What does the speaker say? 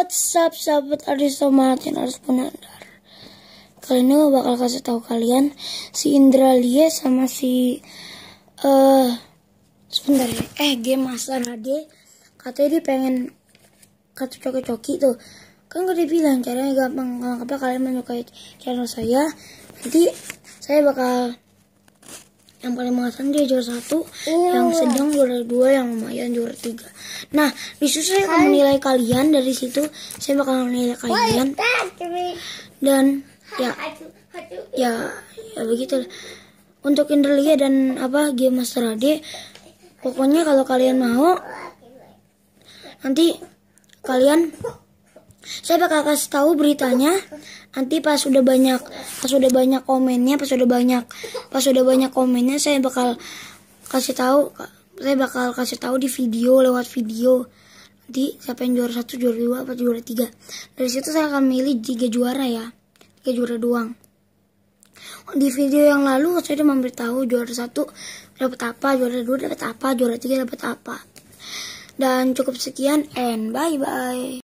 What's up sahabat Aristo Martin harus Penandar. Kali ini gue bakal kasih tahu kalian si Indralia sama si sebentar ya. Game Master HD katanya dia pengen kartu coki-coki tuh. Kan gue udah bilang caranya gampang. Kalau kalian menyukai channel saya, nanti saya bakal yang paling mengasan dia juara 1, yang sedang juara 2, yang lumayan juara 3. Nah, disitu saya akan menilai kalian, dari situ saya bakal menilai kalian. Dan ya begitu. Untuk Indralia dan Game Master HD, pokoknya kalau kalian mau, nanti kalian saya bakal kasih tahu beritanya. Nanti pas sudah banyak komennya, pas sudah banyak komennya, saya bakal kasih tahu di video, lewat video. Nanti siapa yang juara 1, juara 2, atau juara 3. Dari situ saya akan milih 3 juara ya. 3 juara doang. Di video yang lalu saya udah memberitahu juara 1 dapat apa, juara 2 dapat apa, juara 3 dapat apa. Dan cukup sekian and bye bye.